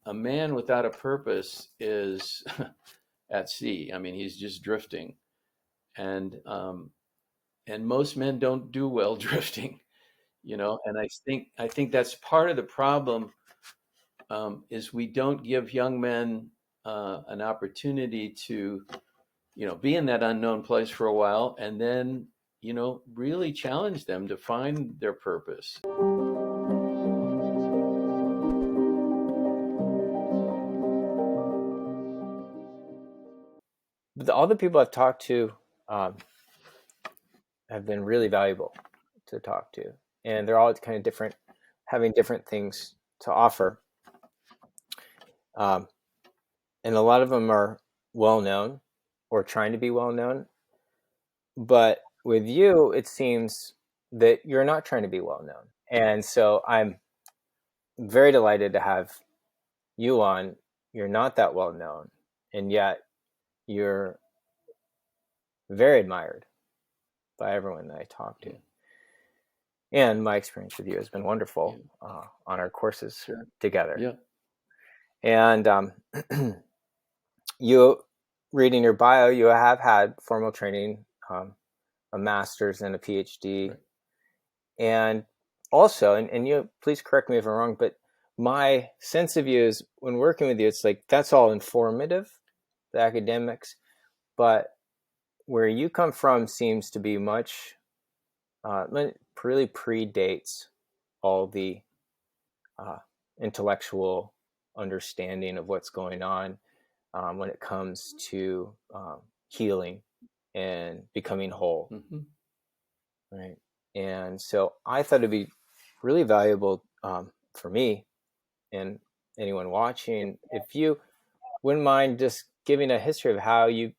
a man without a purpose is at sea. I mean, he's just drifting, and most men don't do well drifting, And I think that's part of the problem, is we don't give young men an opportunity to, be in that unknown place for a while, and then, really challenge them to find their purpose. All the people I've talked to um, have been really valuable to talk to, and they're all kind of different, having different things to offer. Um, and a lot of them are well known or trying to be well known. But with you, it seems that you're not trying to be well known. And so I'm very delighted to have you on. You're not that well known, and yet you're very admired by everyone that I talk to. And my experience with you has been wonderful on our courses together. Yeah. And you, reading your bio, you have had formal training, a master's and a PhD. Right. And also, and you, please correct me if I'm wrong, but my sense of you is when working with you, it's like that's all informative, the academics, but where you come from seems to be much, really predates all the intellectual understanding of what's going on when it comes to healing and becoming whole. Mm-hmm. Right. And so I thought it'd be really valuable for me and anyone watching, if you wouldn't mind just giving a history of how you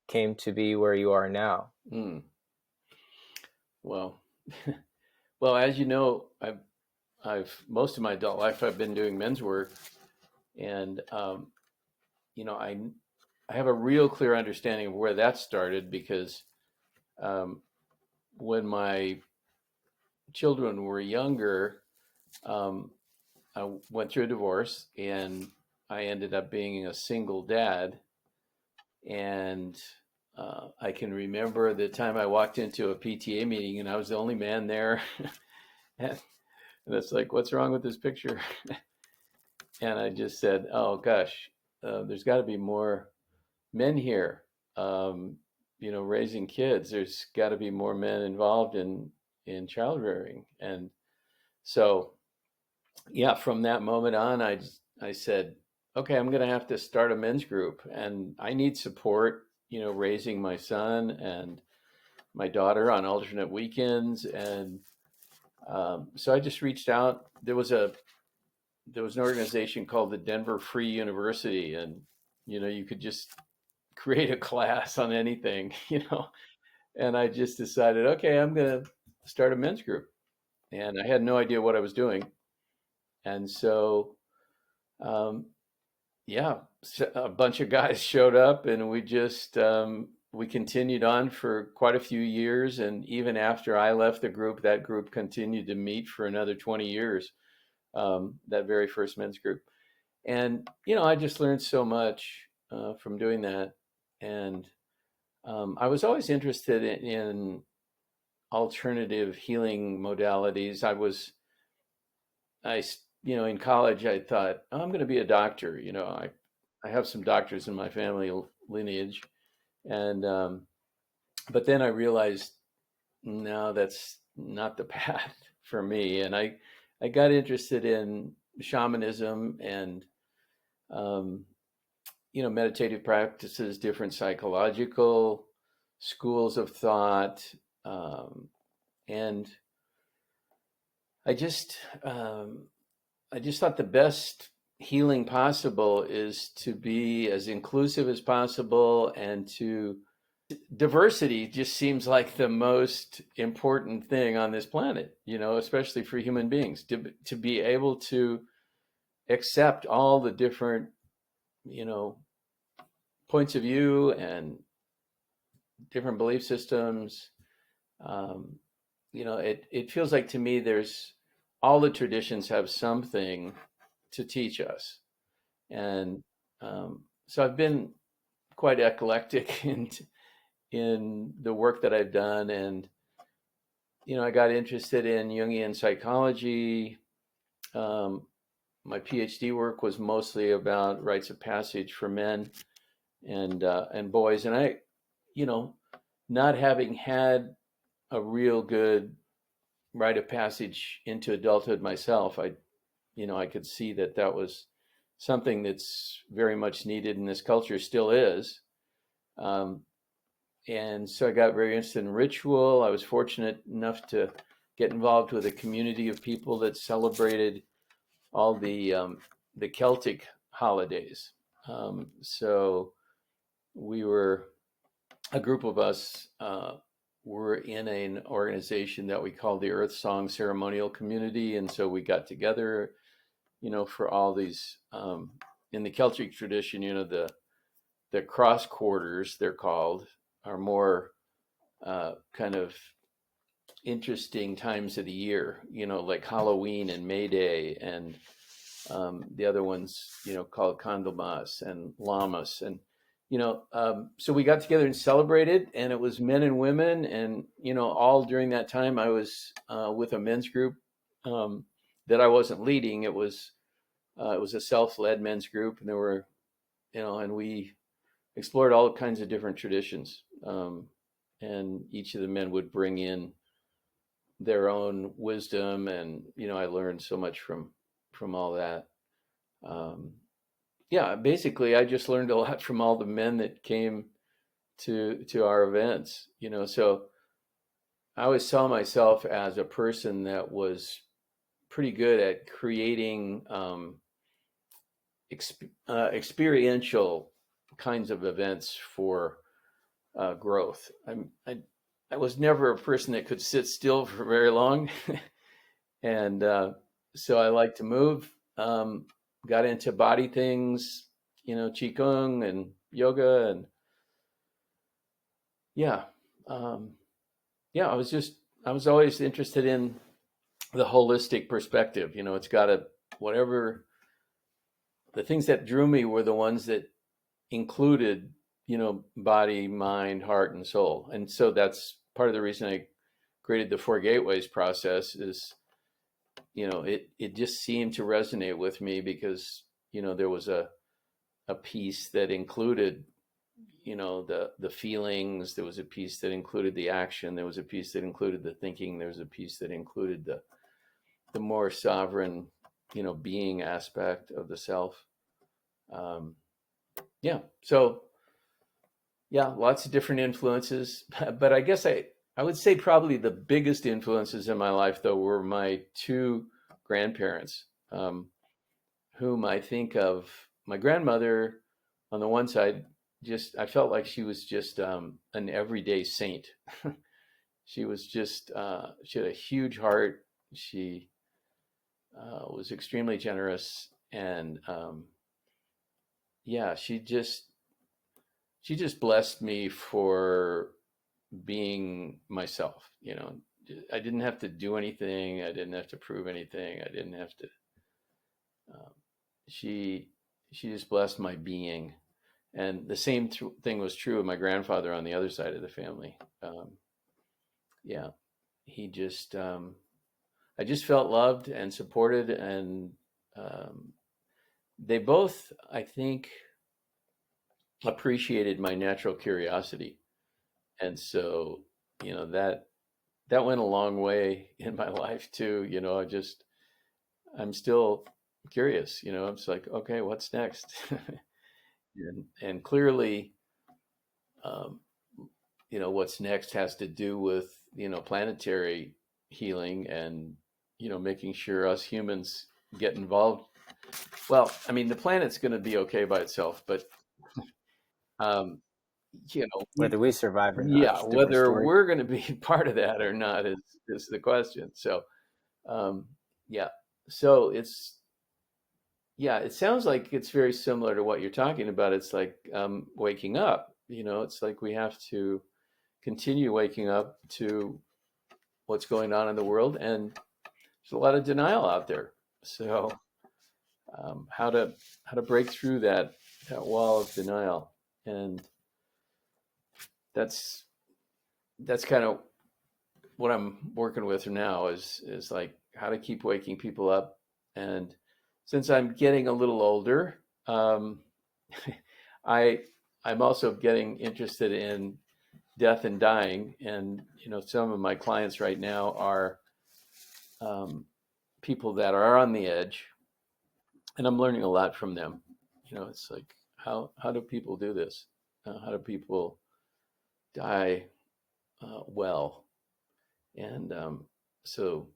came to be where you are now. Well, well, as you know, I've most of my adult life I've been doing men's work, and I have a real clear understanding of where that started, because when my children were younger, I went through a divorce, and I ended up being a single dad. And I can remember the time I walked into a PTA meeting, and I was the only man there. and it's like, what's wrong with this picture? And I just said, oh gosh, there's got to be more men here, raising kids. There's got to be more men involved in child rearing. And so, yeah, from that moment on, I said, okay, I'm going to have to start a men's group, and I need support, raising my son and my daughter on alternate weekends. And so I just reached out. There was an organization called the Denver Free University, and you could just create a class on anything, And I just decided, okay, I'm going to start a men's group, and I had no idea what I was doing. And so, yeah, a bunch of guys showed up, and we continued on for quite a few years. And even after I left the group, that group continued to meet for another 20 years. That very first men's group. And, I just learned so much from doing that. And I was always interested in alternative healing modalities. In college, I thought, oh, I'm going to be a doctor. I have some doctors in my family lineage. And, but then I realized, no, that's not the path for me. And I got interested in shamanism and, meditative practices, different psychological schools of thought. And I just, I just thought the best healing possible is to be as inclusive as possible, and to diversity just seems like the most important thing on this planet, especially for human beings, to be able to accept all the different, points of view and different belief systems. It feels like to me there's all the traditions have something to teach us. And so I've been quite eclectic in the work that I've done. And, I got interested in Jungian psychology. Um, my PhD work was mostly about rites of passage for men and boys. And I, you know, not having had a real good rite of passage into adulthood myself, I could see that that was something that's very much needed in this culture, still is. Um, and so I got very interested in ritual. I was fortunate enough to get involved with a community of people that celebrated all the Celtic holidays. So we were a group of us were in an organization that we called the Earth Song Ceremonial Community, and so we got together, for all these in the Celtic tradition. The cross quarters, they're called, are more kind of interesting times of the year, like Halloween and May Day, and the other ones, called Candlemas and Lammas. And, so we got together and celebrated, and it was men and women. And, all during that time, I was with a men's group that I wasn't leading. It was a self-led men's group, and there were, and we explored all kinds of different traditions. And each of the men would bring in their own wisdom, and I learned so much from all that. Um, yeah, basically, I just learned a lot from all the men that came to our events. So I always saw myself as a person that was pretty good at creating experiential kinds of events for growth. I was never a person that could sit still for very long, and so I like to move. Got into body things, qigong and yoga, and yeah, um, yeah. I was always interested in the holistic perspective. It's got to whatever the things that drew me were the ones that included, body, mind, heart, and soul. And so that's part of the reason I created the Four Gateways process. Is it just seemed to resonate with me because there was a piece that included the feelings, there was a piece that included the action, there was a piece that included the thinking, there was a piece that included the more sovereign being aspect of the self. um, yeah, so yeah, lots of different influences. But I guess I would say probably the biggest influences in my life, though, were my two grandparents, whom I think of. My grandmother, on the one side, just I felt like she was just an everyday saint. She was just she had a huge heart. She was extremely generous, and yeah, she just blessed me for being myself. I didn't have to do anything. I didn't have to prove anything. I didn't have to. Um, she she just blessed my being, and the same thing was true of my grandfather on the other side of the family. Yeah, he just I just felt loved and supported, and um, they both, I think, appreciated my natural curiosity, and so that went a long way in my life too. I'm still curious. I'm just like, okay, what's next? And clearly, um, what's next has to do with planetary healing, and making sure us humans get involved. Well, I mean, the planet's going to be okay by itself, but um, Whether we survive or not yeah, is a different whether story. we're going to be part of that or not is the question. So um, yeah, so it sounds like it's very similar to what you're talking about. It's like waking up. It's like we have to continue waking up to what's going on in the world, and there's a lot of denial out there. So how to break through that wall of denial. And that's kind of what I'm working with now is like how to keep waking people up. And since I'm getting a little older, I I'm also getting interested in death and dying. And some of my clients right now are um, people that are on the edge, and I'm learning a lot from them. It's like how do people do this? How do people die well? And so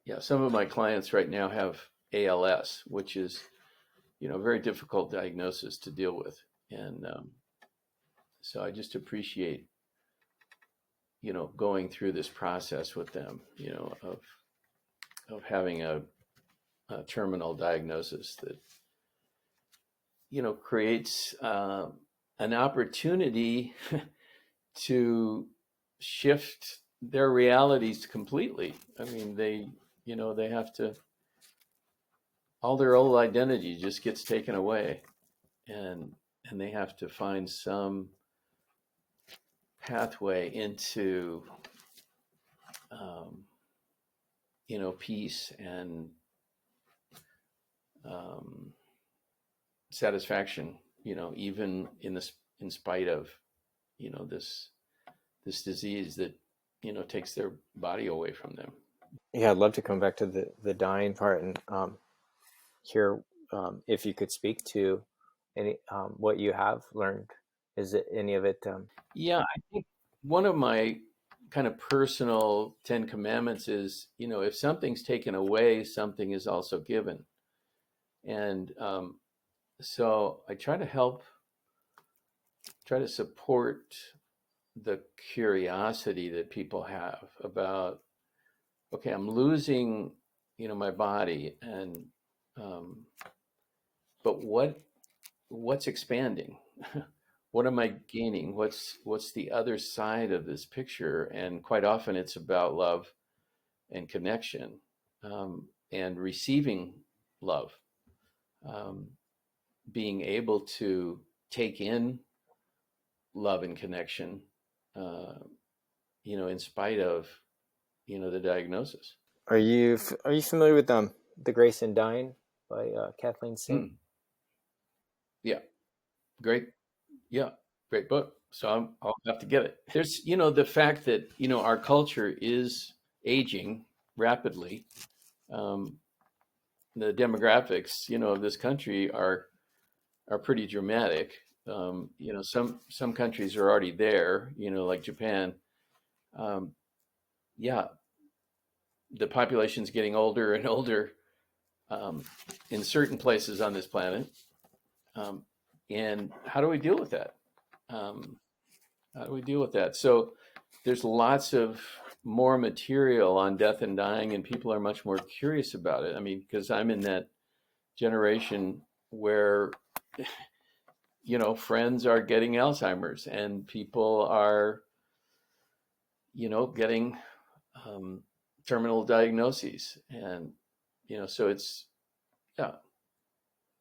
yeah, some of my clients right now have ALS, which is a very difficult diagnosis to deal with. And so I just appreciate going through this process with them, of having a terminal diagnosis that creates an opportunity to shift their realities completely. I mean, they have to, all their old identity just gets taken away, and they have to find some pathway into um, peace and um, satisfaction, even in spite of this disease that takes their body away from them. Yeah, I'd love to come back to the dying part and hear if you could speak to any what you have learned. Is it any of it? Yeah, I think one of my kind of personal 10 commandments is, if something's taken away, something is also given. And so I try to support the curiosity that people have about, okay, I'm losing, my body, and um, but what's expanding? What am I gaining? What's the other side of this picture? And quite often it's about love and connection, and receiving love, um, being able to take in love and connection, uh, in spite of the diagnosis. Are you familiar with The Grace in Dying by Kathleen Singh? Mm, yeah, great. Yeah, great book. So I'll have to get it. There's, the fact that, our culture is aging rapidly. Um, the demographics, of this country are pretty dramatic. Some countries are already there, like Japan. Um, yeah, the population's getting older and older, um, in certain places on this planet. Um, and how do we deal with that? Um, How do we deal with that? So there's lots of more material on death and dying, and people are much more curious about it. I mean, because I'm in that generation where, friends are getting Alzheimer's, and people are, getting um, terminal diagnoses. And, so it's, yeah,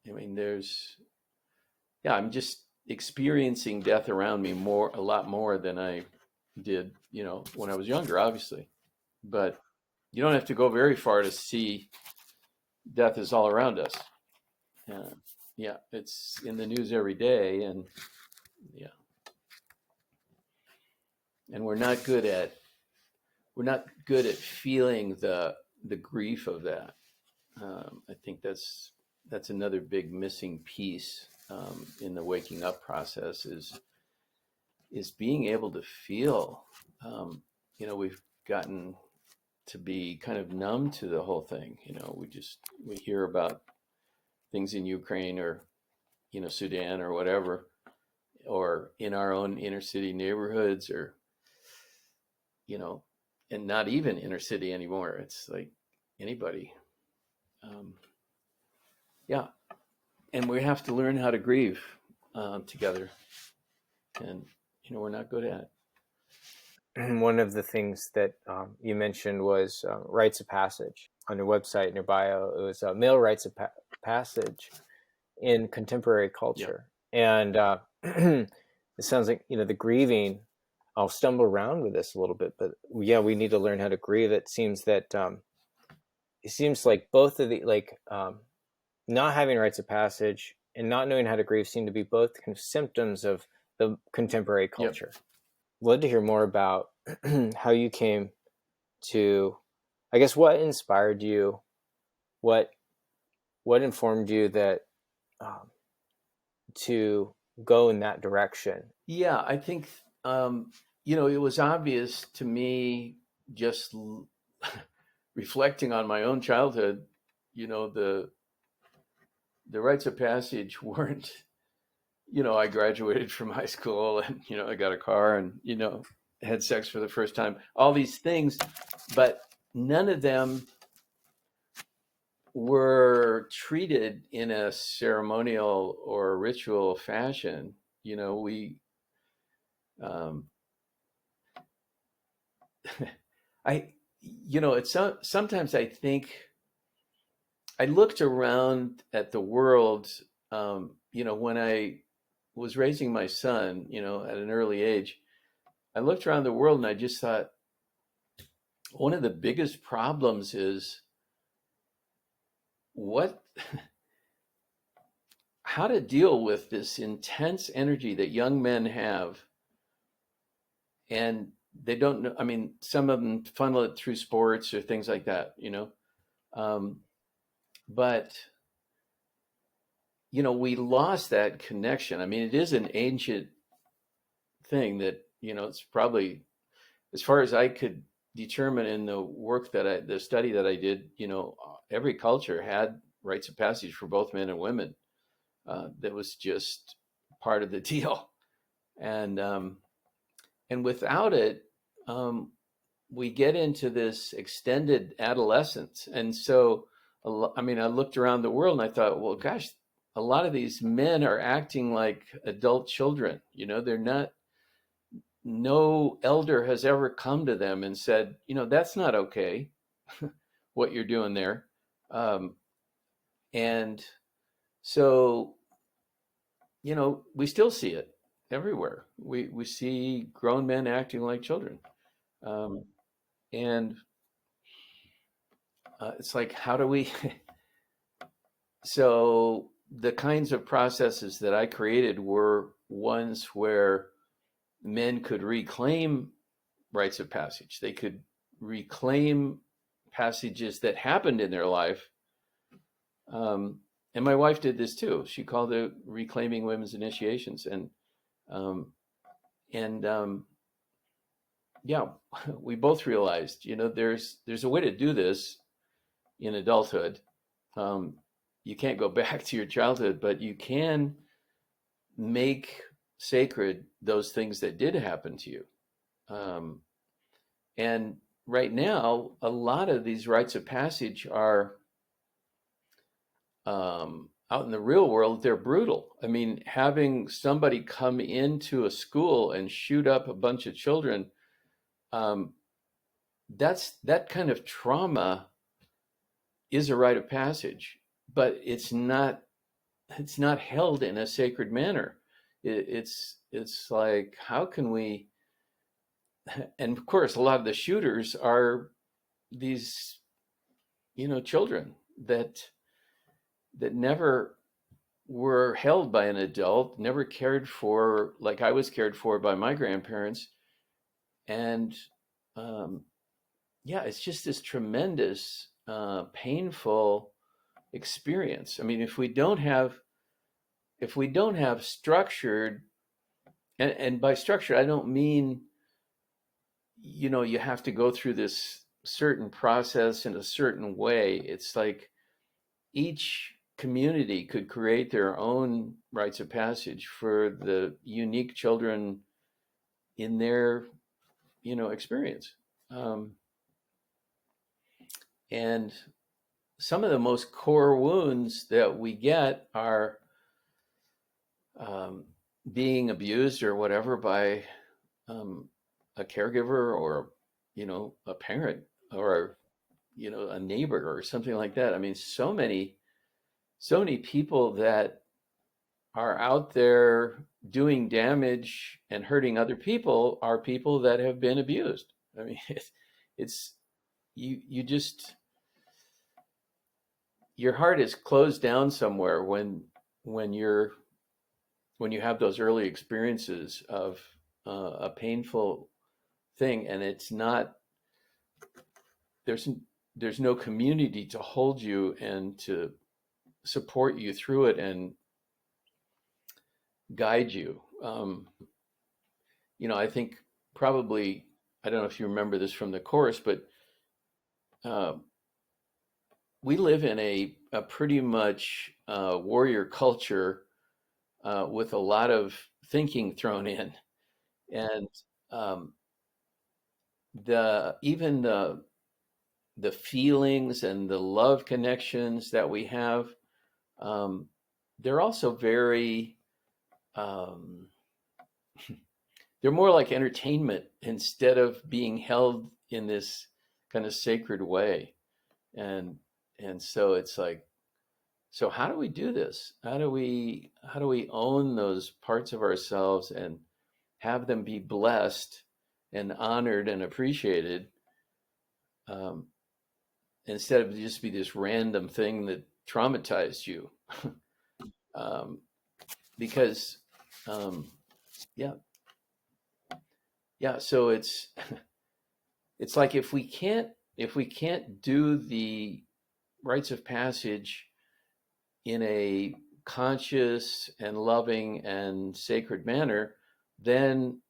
I mean, yeah, I'm just experiencing death around me a lot more than I did, when I was younger, obviously. But you don't have to go very far to see death is all around us. Uh, yeah, it's in the news every day, and yeah, and we're not good at feeling the grief of that. I think that's another big missing piece, in the waking up process is being able to feel. We've gotten to be kind of numb to the whole thing. We hear about things in Ukraine or Sudan or whatever, or in our own inner city neighborhoods, or you know, and not even inner city anymore. It's like anybody. Um, yeah, and we have to learn how to grieve together, and we're not good at it. One of the things that you mentioned was rites of passage on your website in your bio. It was male rites of passage in contemporary Yep. culture. And it sounds like, the grieving, I'll stumble around with this a little bit, but yeah, we need to learn how to grieve. It seems that it seems like both of the, like, not having rites of passage and not knowing how to grieve seem to be both kind of symptoms of the contemporary Yep. culture. I'd love to hear more about how you came to, I guess, what inspired you, what informed you that um, to go in that direction. Yeah, I think it was obvious to me just reflecting on my own childhood. The rites of passage weren't. I graduated from high school, and I got a car, and had sex for the first time. All these things, but none of them were treated in a ceremonial or ritual fashion. We um, I, it's sometimes I think I looked around at the world, when I was raising my son, at an early age. I looked around the world and I just thought one of the biggest problems is what, how to deal with this intense energy that young men have, and they don't know. I mean, some of them funnel it through sports or things like that. Um, but we lost that connection. I mean, it is an ancient thing that, it's probably, as far as I could determine in the study that I did, every culture had rites of passage for both men and women. That was just part of the deal. And without it, um, we get into this extended adolescence. And so, I mean, I looked around the world and I thought, well, gosh, a lot of these men are acting like adult children. They're not, no elder has ever come to them and said, that's not okay, what you're doing there. Um, and so, we still see it everywhere. We see grown men acting like children. Um, and it's like, how do we? So the kinds of processes that I created were ones where men could reclaim rites of passage. They could reclaim passages that happened in their life. And my wife did this too. She called it reclaiming women's initiations. Um, and yeah, we both realized, there's a way to do this in adulthood. Um, you can't go back to your childhood, but you can make sacred those things that did happen to you. Um, and right now, a lot of these rites of passage are out in the real world, they're brutal. I mean, having somebody come into a school and shoot up a bunch of children, um, that kind of trauma is a rite of passage, but it's not held in a sacred manner. It's like, how can we? And of course, a lot of the shooters are these, children that never were held by an adult, never cared for like I was cared for by my grandparents. And um, yeah, it's just this tremendous, painful experience. I mean, if we don't have structured, and by structure, I don't mean, you have to go through this certain process in a certain way. It's like each community could create their own rites of passage for the unique children in their, experience. Um, and some of the most core wounds that we get are um, being abused or whatever by um, a caregiver, or a parent, or a neighbor or something like that. I mean, so many so many people that are out there doing damage and hurting other people are people that have been abused. I mean, it's you just your heart is closed down somewhere when you're when you have those early experiences of a painful thing, and it's not there's there's no community to hold you and to support you through it and guide you. I think probably, I don't know if you remember this from the course, but uh, we live in a pretty much warrior culture with a lot of thinking thrown in, and um, even the feelings and the love connections that we have, um, they're also very um, they're more like entertainment instead of being held in this kind of sacred way. And so it's like, so how do we do this? How do we own those parts of ourselves and have them be blessed and honored and appreciated, um, instead of just be this random thing that traumatized you? um, because yeah, yeah. So it's like if we can't do the rites of passage in a conscious and loving and sacred manner, then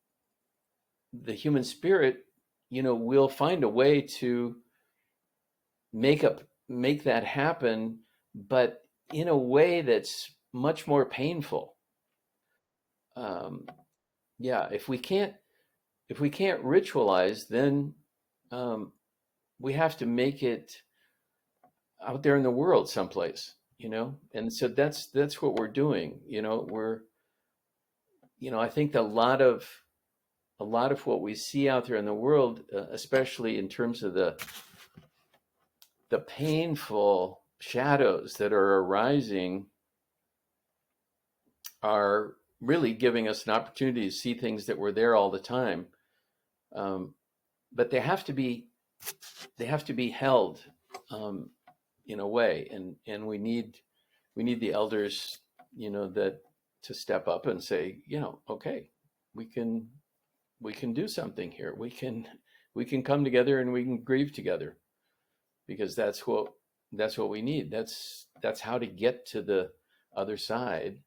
the human spirit, will find a way to make that happen, but in a way that's much more painful. Um, yeah, if we can't ritualize, then um, we have to make it out there in the world someplace, and so that's what we're doing. I think a lot of what we see out there in the world, especially in terms of the painful shadows that are arising, are really giving us an opportunity to see things that were there all the time. um, but they have to be held, um, in a way, and we need the elders, that to step up and say, okay, we can we can do something here. We can come together and we can grieve together, because that's what we need. That's how to get to the other side,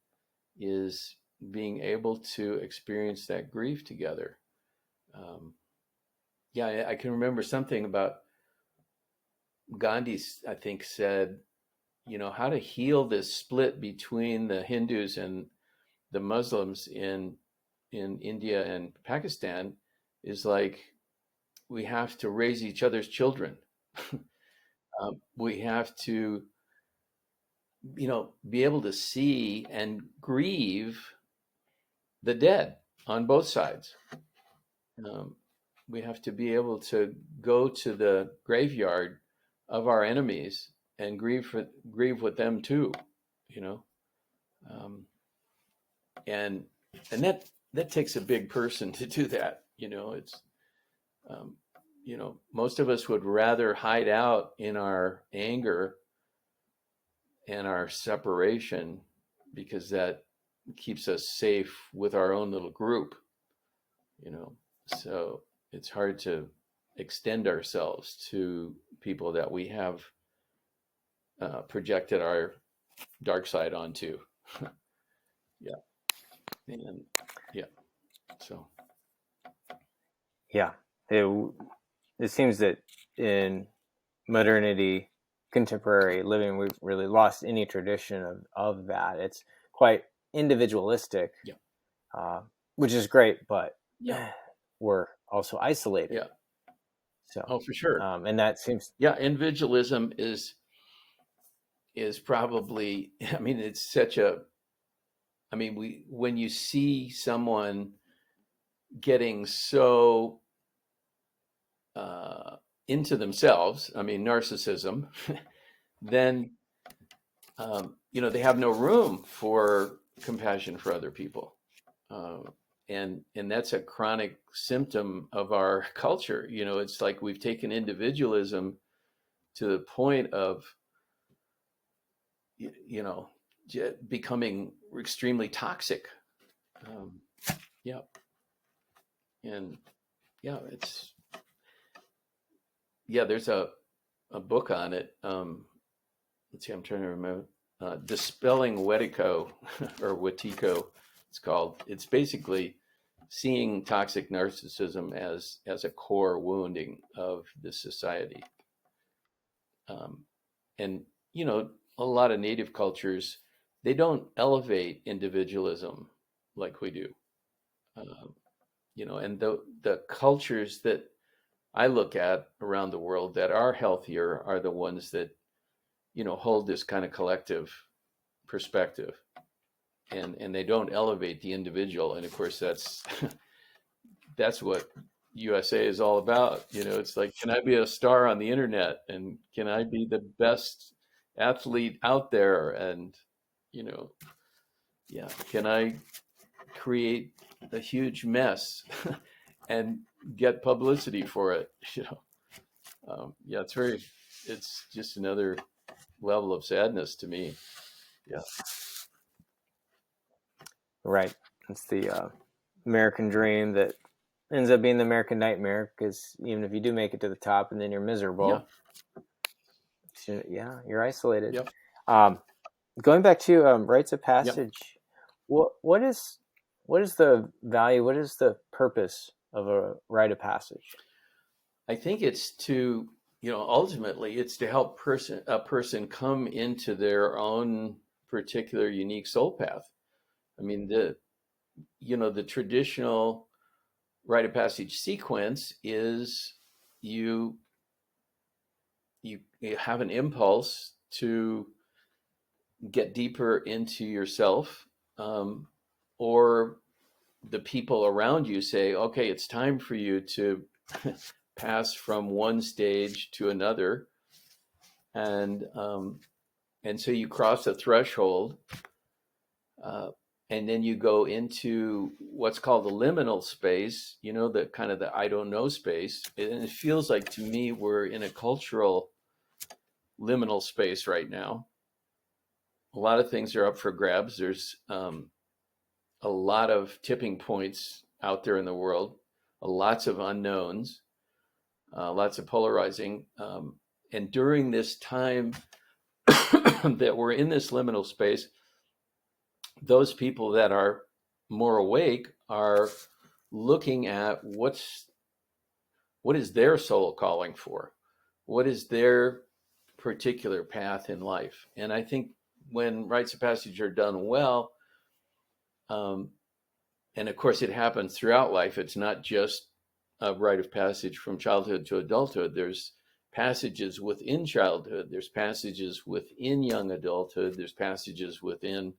is being able to experience that grief together. Um, yeah, I can remember something about Gandhi, I think, said, how to heal this split between the Hindus and the Muslims in India and Pakistan is like, we have to raise each other's children. We have to, be able to see and grieve the dead on both sides. Um, we have to be able to go to the graveyard of our enemies and grieve with them too, you know. Um, and that takes a big person to do that. It's um, most of us would rather hide out in our anger and our separation, because that keeps us safe with our own little group, you know. So it's hard to extend ourselves to people that we have projected our dark side onto. Yeah. And yeah. So Yeah, it, it seems that in modernity, contemporary living, we've really lost any tradition of that. It's quite individualistic, yeah. uh, which is great, but Yeah. we're also isolated. Yeah. So, Oh, for sure. and that seems, Yeah. Individualism is probably, I mean, it's such a, I mean, when you see someone getting so uh, into themselves, I mean, narcissism, then they have no room for compassion for other people. Uh, and that's a chronic symptom of our culture. It's like we've taken individualism to the point of, you know, becoming extremely toxic. Um, yeah. And yeah, there's a book on it. Let's see, I'm trying to remember. Dispelling Wetico or Wetico, it's called. It's basically seeing toxic narcissism as a core wounding of the society. Um, and a lot of native cultures, they don't elevate individualism like we do. Um, and the cultures that I look at around the world that are healthier are the ones that hold this kind of collective perspective, and they don't elevate the individual. And of course, that's that's what USA is all about. It's like, can I be a star on the internet, and can I be the best athlete out there, and you know, yeah, can I create a huge mess and get publicity for it? Yeah, it's just another level of sadness to me. Yeah, Right. It's the American dream that ends up being the American nightmare, because even if you do make it to the top and then you're yeah, miserable, yeah, you're isolated. yep, Um, Going back to rites of yep. passage, what is the value? What is the purpose of a rite of passage? I think it's to, ultimately it's to help a person come into their own particular unique soul path. I mean, the traditional rite of passage sequence is you you have an impulse to get deeper into yourself, or the people around you say, okay, it's time for you to pass from one stage to another, and and so you cross a threshold, uh, and then you go into what's called the liminal space, the kind of the I don't know space. And it feels like to me we're in a cultural liminal space right now. A lot of things are up for grabs. There's a lot of tipping points out there in the world, lots of unknowns, lots of polarizing. And during this time that we're in this liminal space, those people that are more awake are looking at what is their soul calling for, what is their particular path in life. And I think when rites of passage are done well, um, and of course it happens throughout life, it's not just a rite of passage from childhood to adulthood. There's passages within childhood, there's passages within young adulthood, there's passages within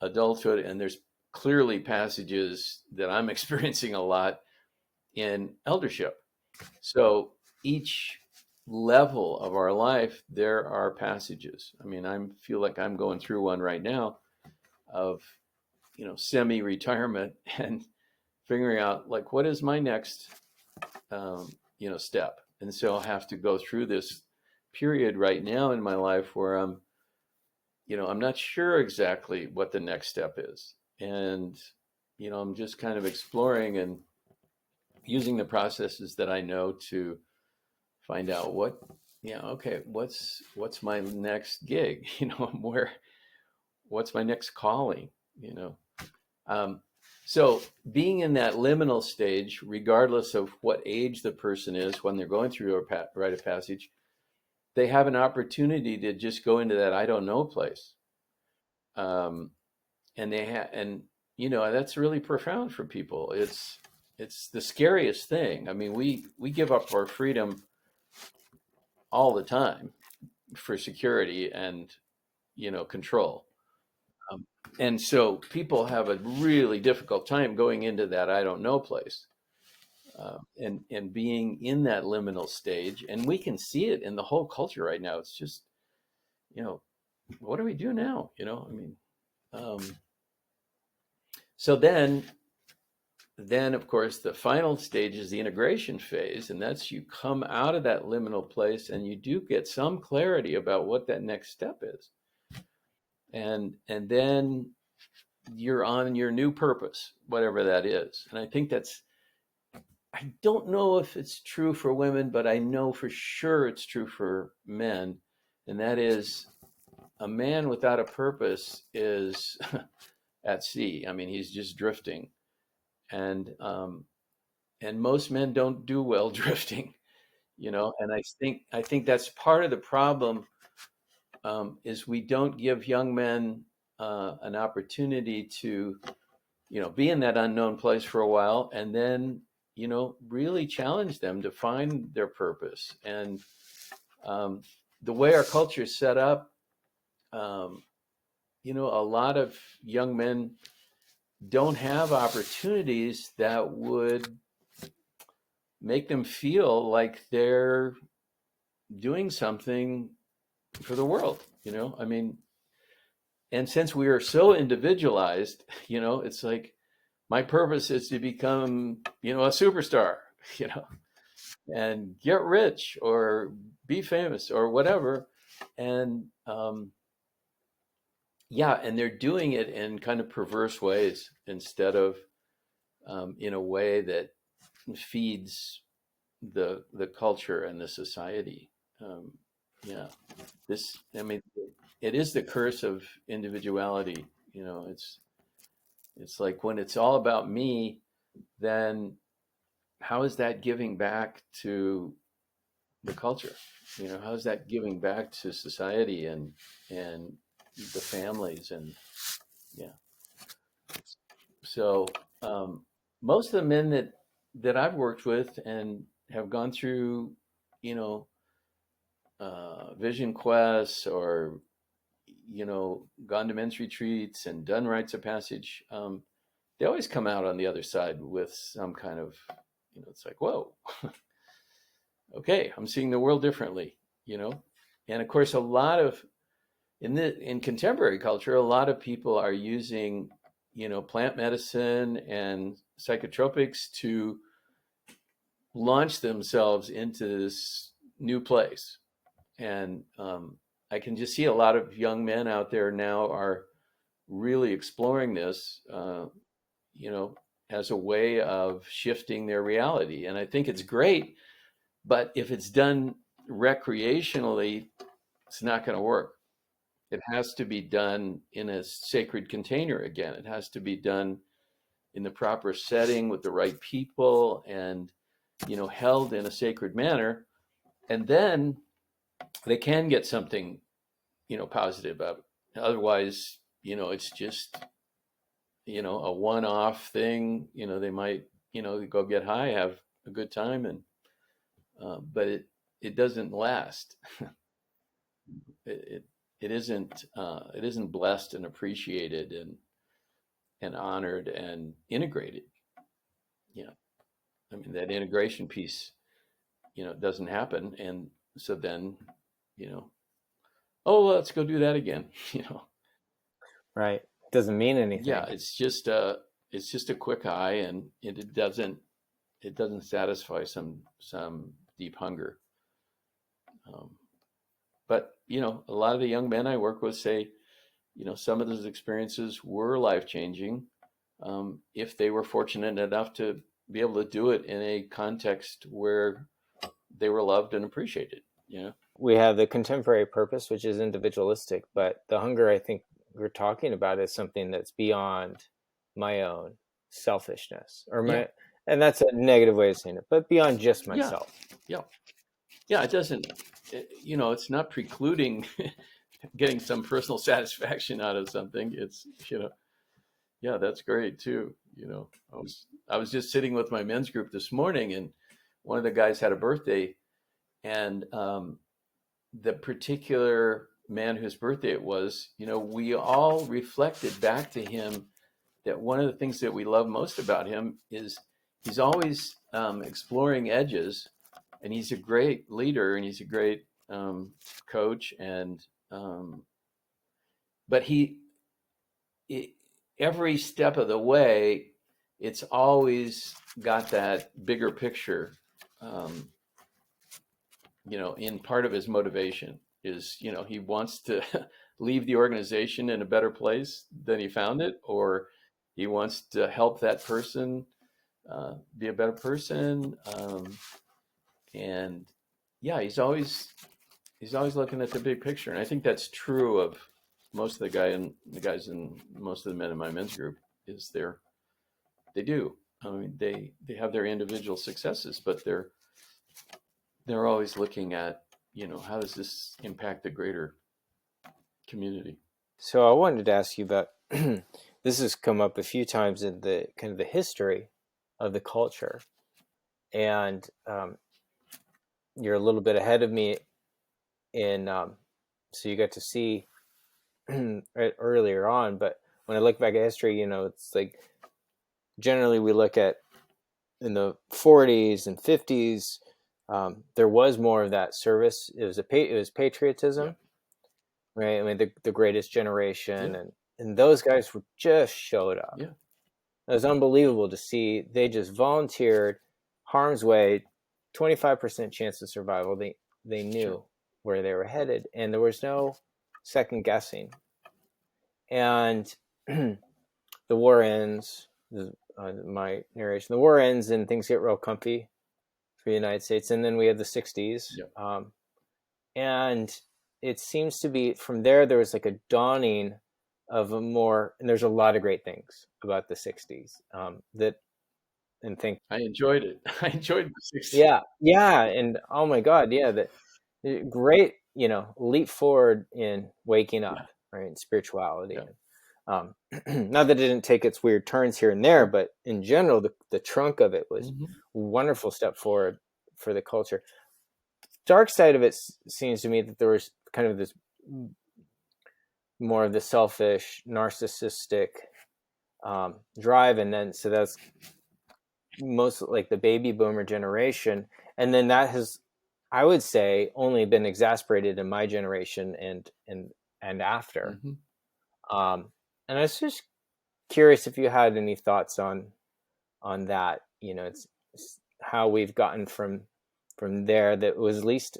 adulthood, and there's clearly passages that I'm experiencing a lot in eldership. So each level of our life, there are passages. I mean, I feel like I'm going through one right now of, semi-retirement and figuring out like what is my next, step. And so I'll have to go through this period right now in my life where I'm not sure exactly what the next step is. And, I'm just kind of exploring and using the processes that I know to find out okay, what's my next gig? What's my next calling? You know, um, so being in that liminal stage, regardless of what age the person is when they're going through a rite of passage, they have an opportunity to just go into that I don't know place. Um, and that's really profound for people. It's the scariest thing. I mean, we give up our freedom all the time for security and control. Um, and so people have a really difficult time going into that I don't know place, and being in that liminal stage. And we can see it in the whole culture right now. It's just, you know, what do we do now? I mean, um, so then of course the final stage is the integration phase, and that's you come out of that liminal place and you do get some clarity about what that next step is, and then you're on your new purpose, whatever that is. And I think that's, I don't know if it's true for women, but I know for sure it's true for men, and that is a man without a purpose is at sea. I mean, he's just drifting, and and most men don't do well drifting, And I think that's part of the problem, is we don't give young men an opportunity to, be in that unknown place for a while, and then, really challenge them to find their purpose. And the way our culture is set up, um, a lot of young men don't have opportunities that would make them feel like they're doing something for the world, I mean, and since we are so individualized, it's like my purpose is to become, a superstar, you know, and get rich or be famous or whatever. And yeah, and they're doing it in kind of perverse ways instead of in a way that feeds the culture and the society. Um, yeah, I mean, it is the curse of individuality. It's like when it's all about me, then how is that giving back to the culture? How is that giving back to society and the families? And yeah, so most of the men that I've worked with and have gone through, you know, vision quests, or gone to men's retreats and done rites of passage, they always come out on the other side with some kind of, it's like, whoa, okay, I'm seeing the world differently, you know. And of course, a lot of in contemporary culture, a lot of people are using, plant medicine and psychotropics to launch themselves into this new place. And I can just see a lot of young men out there now are really exploring this, as a way of shifting their reality. And I think it's great, but if it's done recreationally, it's not going to work. It has to be done in a sacred container again. It has to be done in the proper setting with the right people, and, held in a sacred manner. And then they can get something, positive out of it. Otherwise, it's just, a one-off thing. They might, go get high, have a good time, and but it doesn't last. It it isn't blessed and appreciated and honored and integrated. You know, I mean, that integration piece, doesn't happen, and so then, you know, oh, let's go do that again. Right. Doesn't mean Yeah, anything. it's just a quick high, and it doesn't satisfy some deep hunger. Um, but a lot of the young men I work with say, some of those experiences were life changing, if they were fortunate enough to be able to do it in a context where they were loved and appreciated. We have the contemporary purpose, which is individualistic, but the hunger I think we're talking about is something that's beyond my own selfishness or Yeah, and that's a negative way of saying it, but beyond just yeah, myself. yeah, yeah. It doesn't, it's not precluding getting some personal satisfaction out of something. It's, yeah, that's great too. I was just sitting with my men's group this morning, and one of the guys had a birthday, and the particular man whose birthday it was, we all reflected back to him that one of the things that we love most about him is he's always exploring edges, and he's a great leader, and he's a great coach, and but it, every step of the way, it's always got that bigger picture. Um, in part of his motivation is, he wants to leave the organization in a better place than he found it, or he wants to help that person be a better person. And yeah, he's always looking at the big picture, and I think that's true of most of the guys and most of the men in my men's group. Is they do. I mean, they have their individual successes, but they're always looking at, how does this impact the greater community? So I wanted to ask you about this has come up a few times in the kind of the history of the culture, and you're a little bit ahead of me in so you got to see earlier on. But when I look back at history, it's like generally we look at in the 40s and 50s, there was more of that service. It was patriotism, Yeah, right? I mean, the Greatest yeah, Generation, and those guys were just showed up. yeah, It was unbelievable to see. They just volunteered, harm's way, 25% chance of survival. They sure. knew where they were headed, and there was no second guessing. And the war ends. My narration: the war ends, and things get real comfy for the United States. And then we have the 60s. Yeah. And it seems to be from there, there was like a dawning of a more, and there's a lot of great things about the 60s that, and think, I enjoyed it. I enjoyed the 60s. yeah, yeah. And oh my God, yeah, that great, leap forward in waking up, Yeah, right? And spirituality. yeah. Not that it didn't take its weird turns here and there, Sure. but in general, the trunk of it was Hmm. a wonderful step forward for the culture. Dark side of it seems to me that there was kind of this more of the selfish, narcissistic drive, and then so that's most like the baby boomer generation, and then that has, I would say, only been exasperated in my generation and after. Hmm. Um, and I was just curious if you had any thoughts on that. It's how we've gotten from there that was at least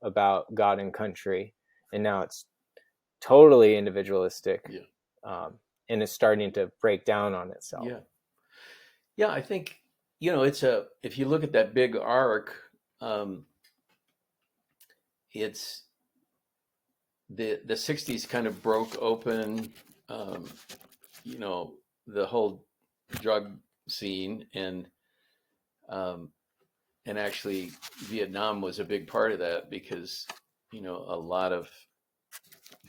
about God and country, and now it's totally individualistic, Yeah, and it's starting to break down on itself. yeah, yeah. I think, if you look at that big arc, um, it's the 60s kind of broke open, um, you know, the whole drug scene, um, and actually Vietnam was a big part of that, because a lot of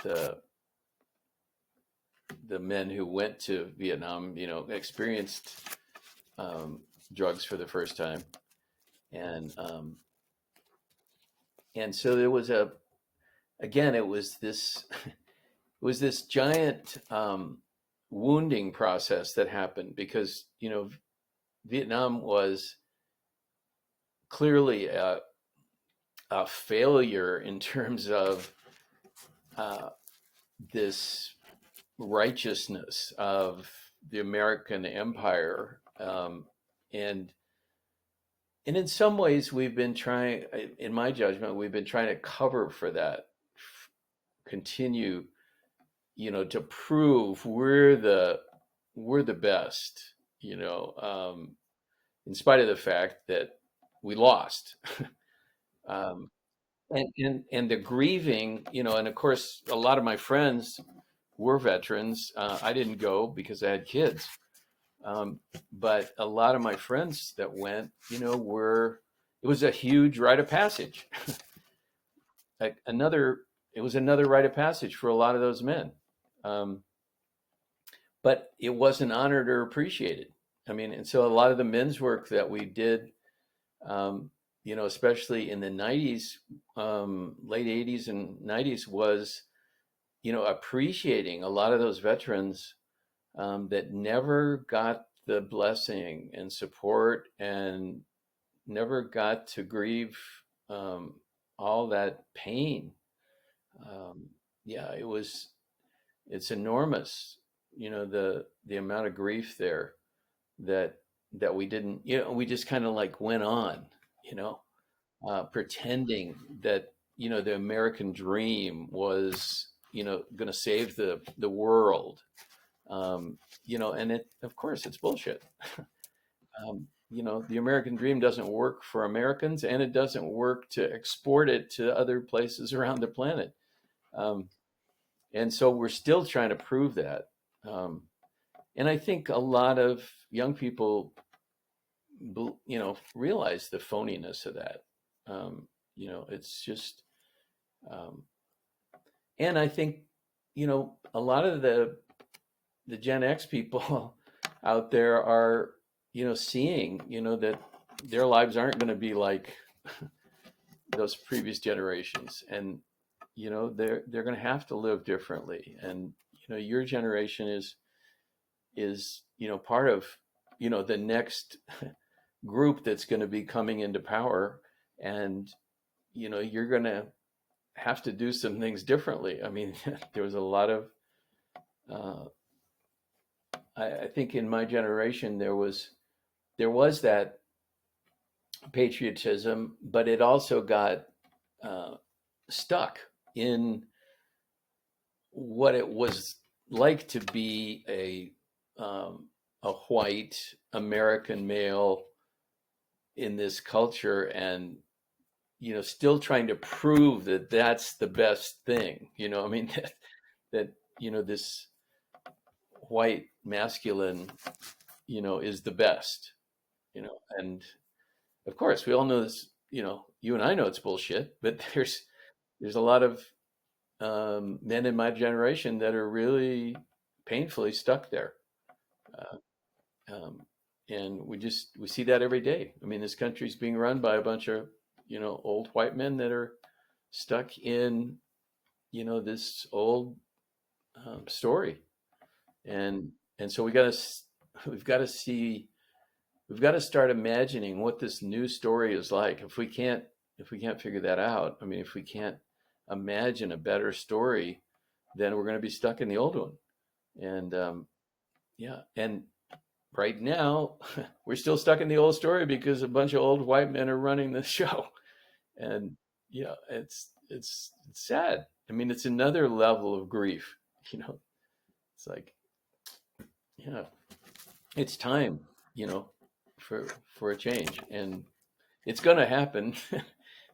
the the men who went to Vietnam, experienced um, drugs for the first time, and and so there was again, it was this giant wounding process that happened, because Vietnam was clearly a failure in terms of uh, this righteousness of the American empire, and and in some ways we've been trying, in my judgment, we've been trying to cover for that, continue, to prove we're the best, in spite of the fact that we lost. um, and the grieving, and of course, a lot of my friends were veterans. I didn't go because I had kids, but a lot of my friends that went, were it was a huge rite of passage. Like it was another rite of passage for a lot of those men, um, but it wasn't honored or appreciated. I mean, and so a lot of the men's work that we did, um, especially in the '90s, late '80s and '90s, was appreciating a lot of those veterans that never got the blessing and support, and never got to grieve um, all that pain. Um, yeah, it was. it's enormous, the amount of grief there that we didn't, we just kind of like went on, you know, pretending that, the American dream was, going to save the world. And it, of course, it's bullshit. The American dream doesn't work for Americans, and it doesn't work to export it to other places around the planet. Um, and so we're still trying to prove that. Um, and I think a lot of young people, realize the phoniness of that. It's just, um, and I think, a lot of the Gen X people out there are, seeing, that their lives aren't going to be like those previous generations, and they're going to have to live differently. And your generation is part of the next group that's going to be coming into power, and you're going to have to do some things differently. I mean, there was a lot of uh, I think in my generation there was that patriotism, but it also got uh, stuck in what it was like to be a white American male in this culture, and still trying to prove that that's the best thing. I mean, that this white masculine is the best. And of course we all know this. You and I know it's bullshit, but there's a lot of men in my generation that are really painfully stuck there. Uh, um, and we see that every day. I mean, this country's being run by a bunch of old white men that are stuck in this old story. And so we've got to see we've got to start imagining what this new story is like. If we can't figure that out, I mean, if we can't imagine a better story, then we're going to be stuck in the old one. And yeah, and right now we're still stuck in the old story because a bunch of old white men are running the show. And yeah, it's sad. I mean, it's another level of grief. It's like, yeah, it's time, you know, for a change, and it's going to happen.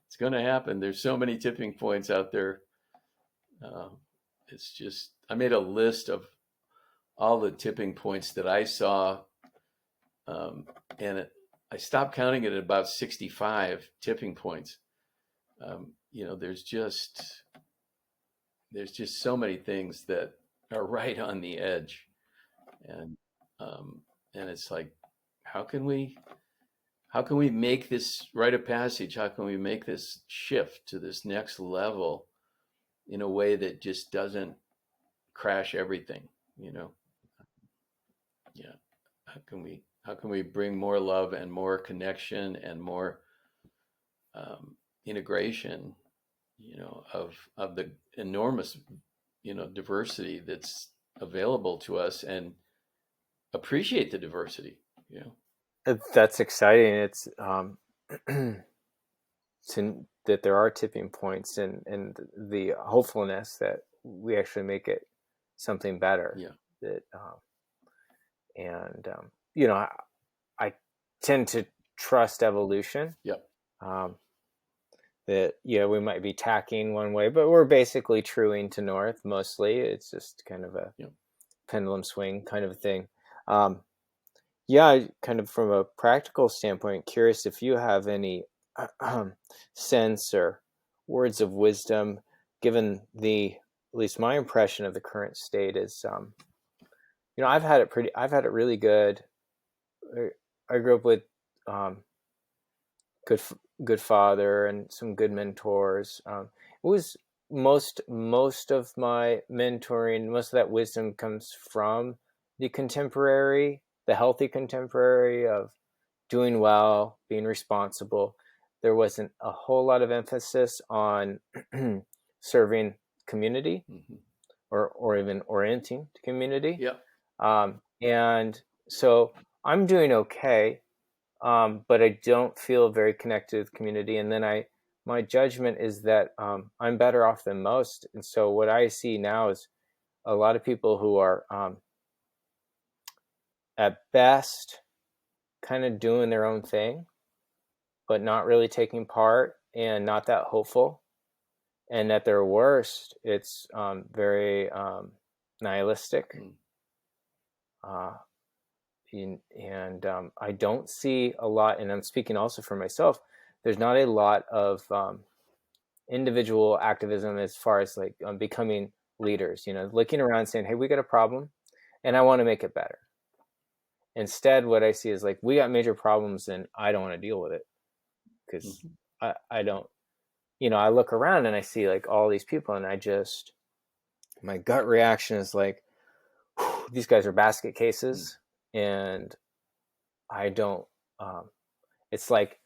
It's going to happen. There's so many tipping points out there. Uh, it's just, I made a list of all the tipping points that I saw, um, and I stopped counting it at about 65 tipping points. There's just so many things that are right on the edge, and um, and it's like, how can we make this rite of passage? How can we make this shift to this next level in a way that just doesn't crash everything? Yeah. How can we bring more love and more connection and more integration, of the enormous, diversity that's available to us, and appreciate the diversity. That's exciting. It's that there are tipping points, and the hopefulness that we actually make it something better. Yeah. That and I tend to trust evolution. Yeah. Um, that we might be tacking one way, but we're basically truing to north mostly. It's just kind of a Yeah. pendulum swing kind of a thing. Yeah, kind of from a practical standpoint, curious if you have any sense or words of wisdom, given at least my impression of the current state is, I've had it really good. I grew up with good good father and some good mentors. It was most of my mentoring, most of that wisdom comes from the healthy contemporary of doing well, being responsible. There wasn't a whole lot of emphasis on serving community. Mm-hmm. or even orienting to community. Yeah. And so I'm doing okay, but I don't feel very connected with the community. And then my judgment is that I'm better off than most. And so what I see now is a lot of people who are at best kind of doing their own thing, but not really taking part and not that hopeful. And at their worst, it's very nihilistic. Mm. Uh, and I don't see a lot, and I'm speaking also for myself, there's not a lot of individual activism as far as like becoming leaders, looking around saying, hey, we got a problem and I want to make it better. Instead, what I see is like, we got major problems and I don't want to deal with it because I don't, I look around and I see like all these people and my gut reaction is like, these guys are basket cases and I don't, it's like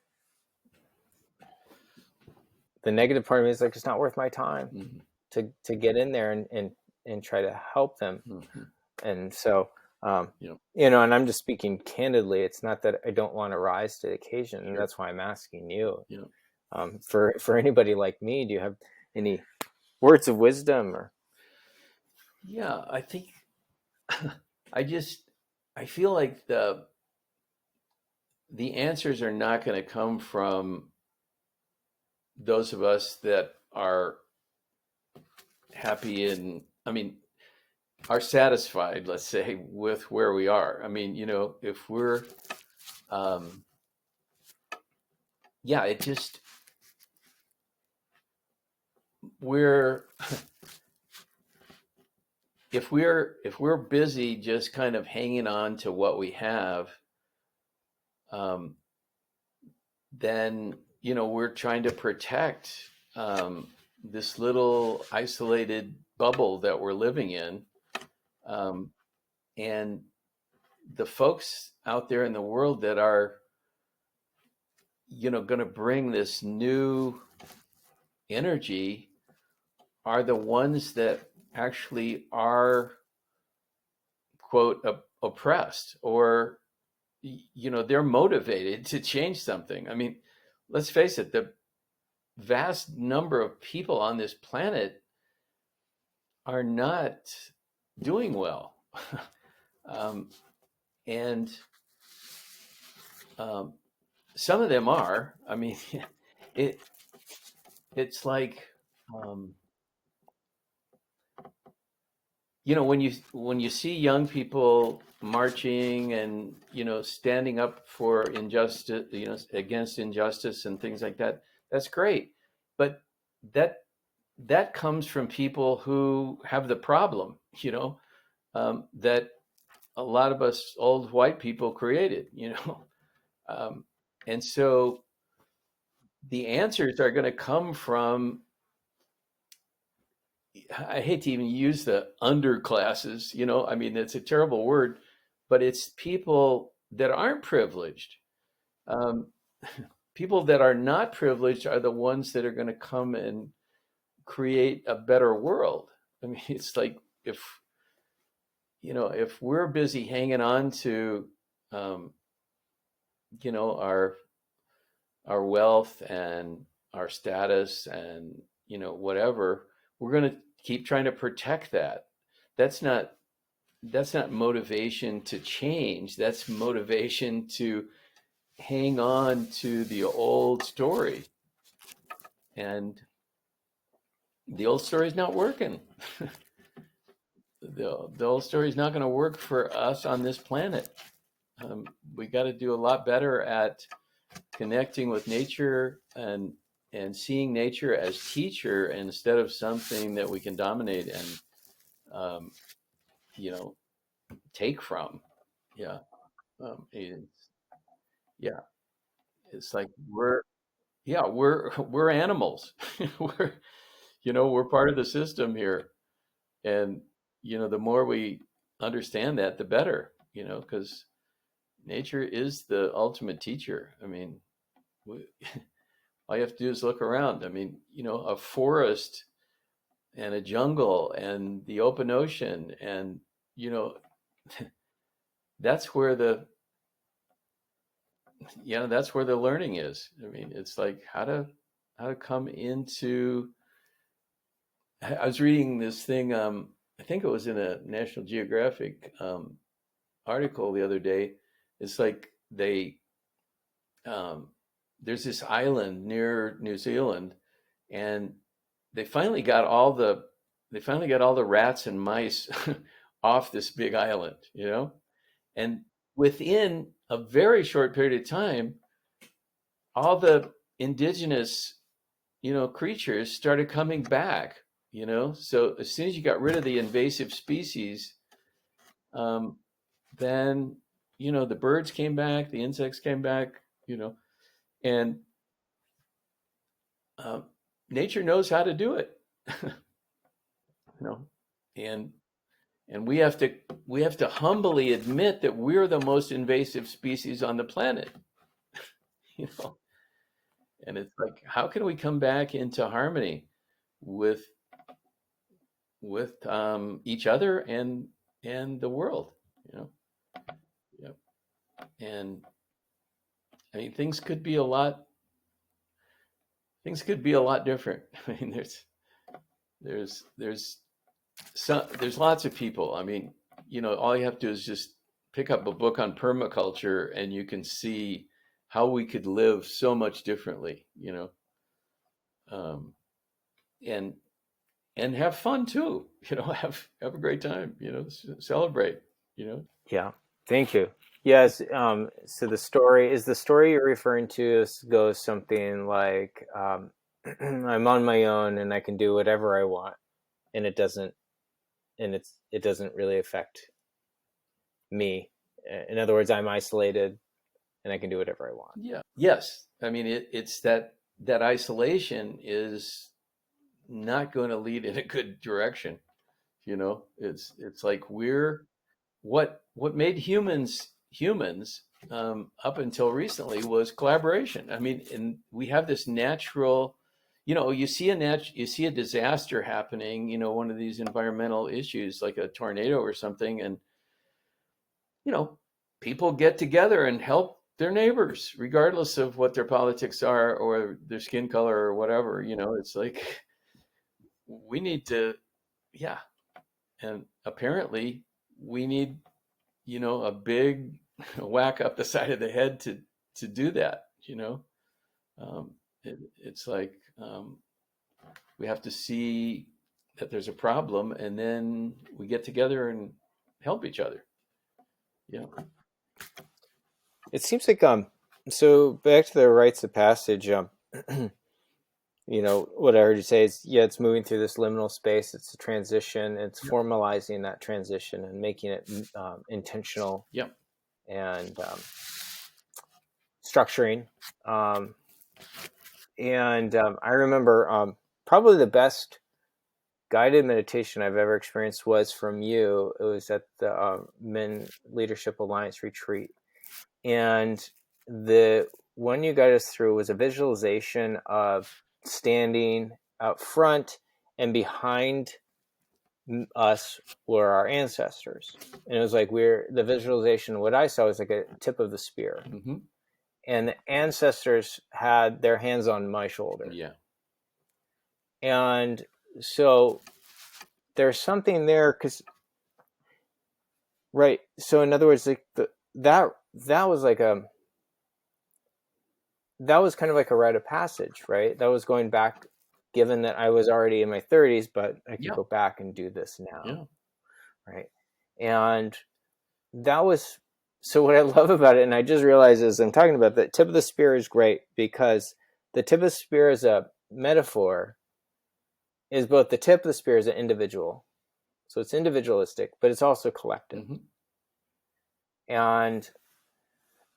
the negative part of me is like, it's not worth my time to get in there and try to help them. And so, and I'm just speaking candidly. It's not that I don't want to rise to the occasion, and that's why I'm asking you. For anybody like me, do you have any words of wisdom or? Yeah, I think I feel like the answers are not going to come from those of us that are happy and, I mean, are satisfied, let's say, with where we are. I mean, if we're, yeah, it just, we're, if we're busy just kind of hanging on to what we have, then, we're trying to protect this little isolated bubble that we're living in. And the folks out there in the world that are, going to bring this new energy are the ones that actually are, quote, oppressed, or, they're motivated to change something. I mean, let's face it, the vast number of people on this planet are not doing well. And some of them are. I mean, it's like, when you see young people marching and, standing up for injustice, against injustice and things like that, that's great. But that comes from people who have the problem, that a lot of us old white people created, and so the answers are going to come from, I hate to even use the underclasses, I mean, it's a terrible word, but it's people that aren't privileged. Um, People that are not privileged are the ones that are going to come and create a better world. I mean, it's like, if we're busy hanging on to, um, our wealth and our status and, whatever, we're going to keep trying to protect that. That's not motivation to change. That's motivation to hang on to the old story. And the old story is not working. The old story is not going to work for us on this planet. We got to do a lot better at connecting with nature and seeing nature as teacher instead of something that we can dominate and, um, take from. Yeah. It's, yeah. It's like we're animals. we're we're part of the system here, and the more we understand that, the better. Because nature is the ultimate teacher. I mean, we, all you have to do is look around. I mean, a forest and a jungle and the open ocean, and you know that's where the that's where the learning is. I mean, it's like how to come into. I was reading this thing. I think it was in a National Geographic article the other day. It's like um, there's this island near New Zealand, and they finally got all the they finally got all the rats and mice off this big island, and within a very short period of time, all the indigenous, creatures started coming back, So as soon as you got rid of the invasive species, um, then, the birds came back, the insects came back, and uh, nature knows how to do it, you know, and and we have to humbly admit that we're the most invasive species on the planet, you know. And it's like, how can we come back into harmony with each other and the world, you know? Yep. And I mean, things could be a lot different. I mean, there's lots of people. I mean, all you have to do is just pick up a book on permaculture, and you can see how we could live so much differently, um, and have fun too. Have a great time. Celebrate. You know. Yeah, thank you. Yes. So the story you're referring to goes something like, I'm on my own and I can do whatever I want, and it doesn't really affect me. In other words, I'm isolated and I can do whatever I want. Yeah. Yes. I mean, it's that isolation is not going to lead in a good direction. It's like what made humans humans, up until recently, was collaboration. I mean, and we have this natural, you see a disaster happening, one of these environmental issues like a tornado or something, and you know, people get together and help their neighbors, regardless of what their politics are or their skin color or whatever. It's like we need to, yeah. And apparently, we need, a big whack up the side of the head to do that. It's like, we have to see that there's a problem, and then we get together and help each other. Yeah. It seems like so back to the rites of passage. What I heard you say is, yeah, it's moving through this liminal space. It's a transition. It's formalizing that transition and making it intentional. Yeah. And structuring. I remember probably the best guided meditation I've ever experienced was from you. It was at the Men Leadership Alliance retreat. And the one you guided us through was a visualization of standing out front, and behind us were our ancestors. And it was like the visualization, what I saw was like a tip of the spear. Mm-hmm. And the ancestors had their hands on my shoulder. Yeah. And so there's something there, because, right. So in other words, like that was kind of like a rite of passage, right? That was going back, given that I was already in my 30s, but I could go back and do this now. Yeah. Right. And that was, so what I love about it, and I just realized as I'm talking about the tip of the spear, is great, because the tip of the spear as a metaphor is both the tip of the spear as an individual. So it's individualistic, but it's also collective. Mm-hmm. And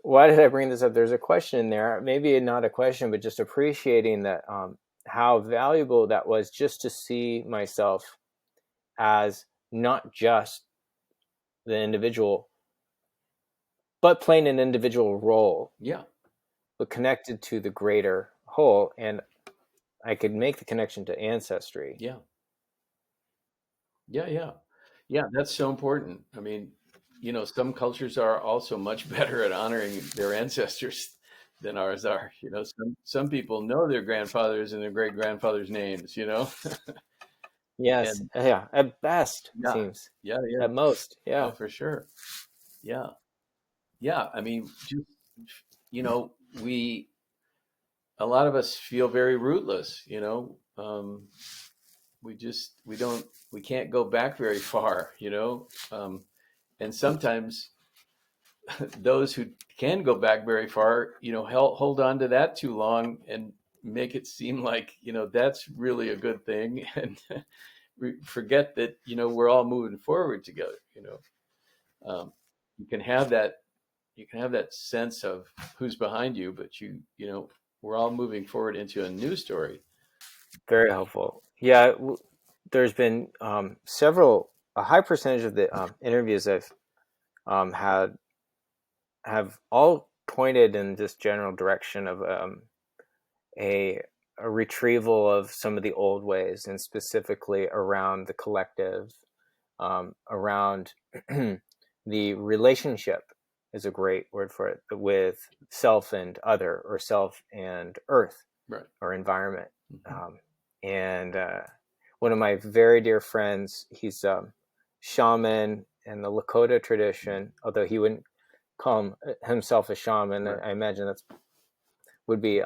why did I bring this up? There's a question in there, maybe not a question, but just appreciating that, how valuable that was, just to see myself as not just the individual, but playing an individual role. Yeah. But connected to the greater whole. And I could make the connection to ancestry. Yeah. Yeah, yeah. Yeah, that's so important. I mean, some cultures are also much better at honoring their ancestors than ours are. Some people know their grandfathers and their great grandfathers' names. Yes, And yeah, at best yeah, seems, yeah, yeah. at most, Oh, yeah. for sure. Yeah. Yeah. I mean, just, you know, we, a lot of us feel very rootless. We can't go back very far. And sometimes those who can go back very far, hold on to that too long and make it seem like, that's really a good thing. And we forget that, we're all moving forward together. Um, you can have that sense of who's behind you, but we're all moving forward into a new story. Very helpful. Yeah, there's been a high percentage of the interviews I've had have all pointed in this general direction of a, a retrieval of some of the old ways, and specifically around the collective, around the relationship is a great word for it, with self and other, or self and earth, Right. or environment. Mm-hmm. And one of my very dear friends, he's shaman in the Lakota tradition, although he wouldn't call himself a shaman. Right. I imagine that's would be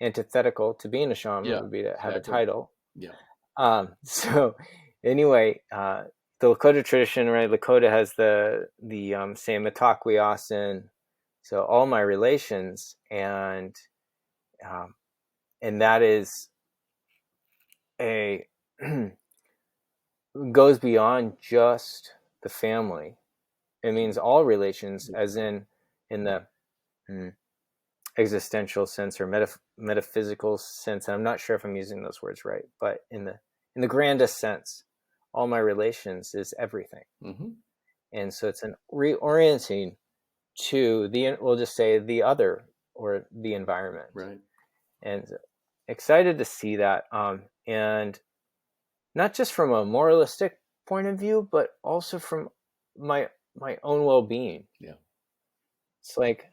antithetical to being a shaman, Yeah, would be to have a exactly. title. Yeah. So anyway, the Lakota tradition, right? Lakota has the same Mitakuye. So all my relations, um, and that is a goes beyond just the family. It means all relations, as in the existential sense, or metaphysical sense. I'm not sure if I'm using those words right, but in the grandest sense, all my relations is everything. Mm-hmm. And so it's an reorienting to we'll just say the other, or the environment. Right. And excited to see that, and not just from a moralistic point of view, but also from my my own well-being. Yeah. It's like,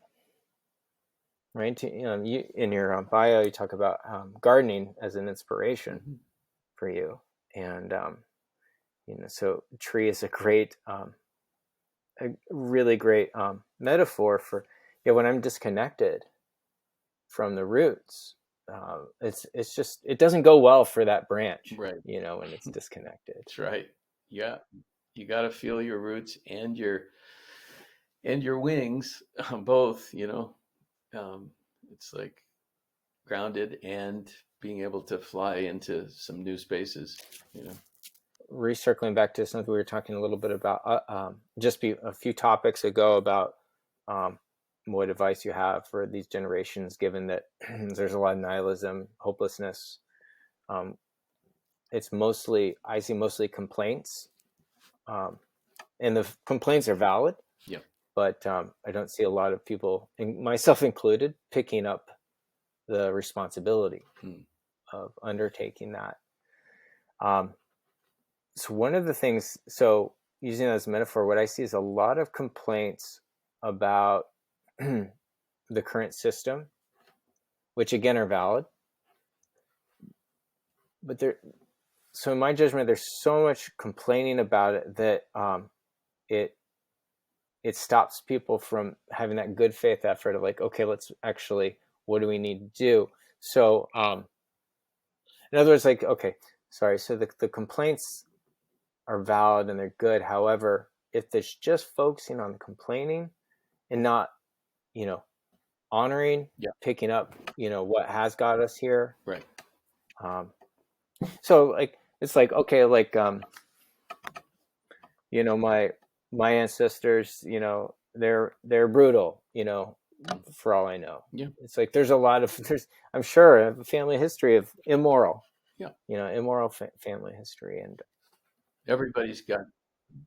right, you in your bio, you talk about gardening as an inspiration Mm-hmm. for you. And so tree is a really great metaphor for, when I'm disconnected from the roots. It's just, it doesn't go well for that branch, Right. when it's disconnected. That's right. Yeah. You got to feel your roots and your wings, both. Um, it's like grounded and being able to fly into some new spaces. Recircling back to something we were talking a little bit about just a few topics ago, about um, what advice you have for these generations, given that there's a lot of nihilism, hopelessness. Um, I see mostly complaints, and the complaints are valid. Yeah. But I don't see a lot of people, myself included, picking up the responsibility of undertaking that. So one of the things, using that as a metaphor, what I see is a lot of complaints about the current system, which again are valid. But so in my judgment, there's so much complaining about it that it stops people from having that good faith effort of like, okay, let's actually, what do we need to do? So in other words, like, okay, sorry, so the complaints are valid and they're good. However, if it's just focusing on complaining and not, honoring, Yeah. picking up, what has got us here. Right. So like, it's like, okay, like, my ancestors, they're brutal, for all I know. Yeah. It's like, I'm sure, a family history of immoral, Yeah. immoral family history. And Everybody's got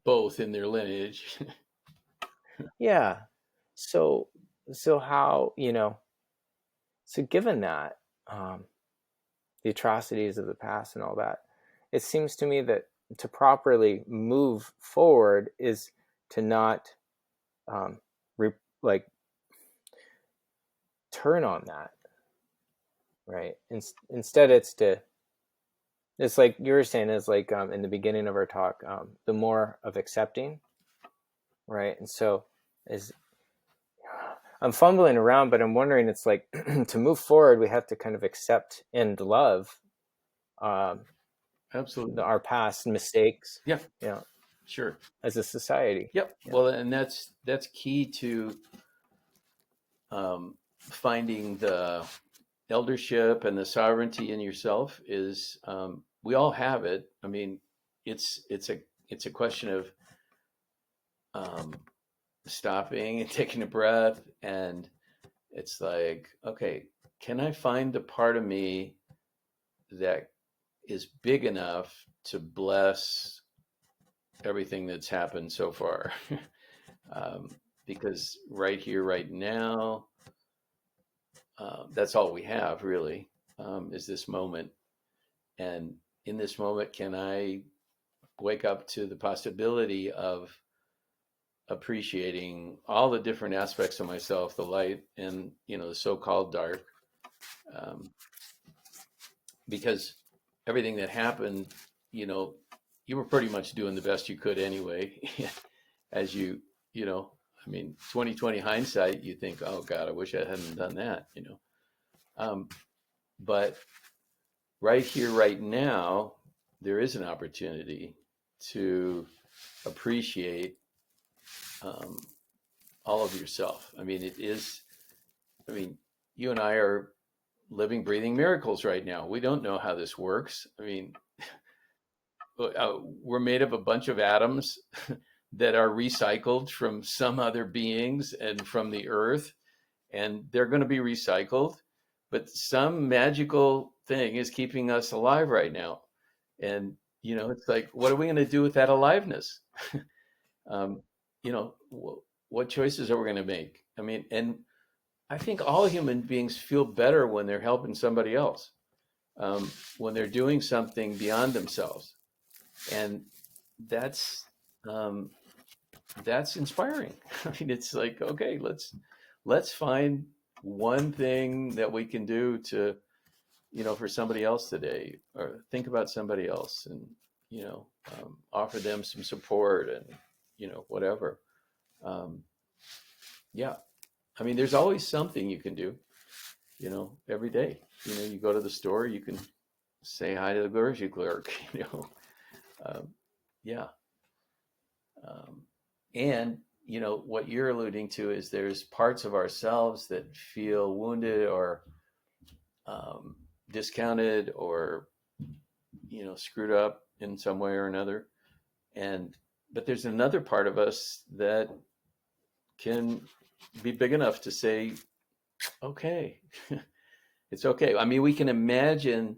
both in their lineage. yeah, so how, so given that, the atrocities of the past and all that, it seems to me that to properly move forward is to not um, like turn on that, right? Instead, it's like you were saying, is like in the beginning of our talk, the more of accepting, right? And so is I'm fumbling around, but I'm wondering, it's like to move forward, we have to kind of accept and love um, Absolutely. our past mistakes, Yeah, you know, sure. as a society. Yep. Yeah. Well, and that's key to finding the eldership and the sovereignty in yourself. Is we all have it. I mean, it's a question of um, stopping and taking a breath, and it's like, okay, can I find the part of me that is big enough to bless everything that's happened so far? um, because right here, right now, that's all we have, really, is this moment. And in this moment, can I wake up to the possibility of appreciating all the different aspects of myself, the light and the so-called dark, um, because everything that happened, you know, you were pretty much doing the best you could anyway. As I mean, 2020 hindsight, you think, oh God, I wish I hadn't done that. Um, but right here, right now, there is an opportunity to appreciate um, all of yourself. I mean, you and I are living, breathing miracles right now. We don't know how this works. I mean, we're made of a bunch of atoms that are recycled from some other beings and from the earth, and they're going to be recycled. But some magical thing is keeping us alive right now. And, it's like, what are we going to do with that aliveness? um, what choices are we going to make? I mean, and I think all human beings feel better when they're helping somebody else, when they're doing something beyond themselves. And that's um, that's inspiring. I mean, it's like, okay, let's find one thing that we can do to, for somebody else today, or think about somebody else, and offer them some support, and whatever. Um, yeah, I mean, there's always something you can do. Every day. You go to the store, you can say hi to the grocery clerk. Um, yeah. Um, and what you're alluding to is there's parts of ourselves that feel wounded, or um, discounted, or screwed up in some way or another. And but there's another part of us that can be big enough to say, okay, it's okay. I mean, we can imagine.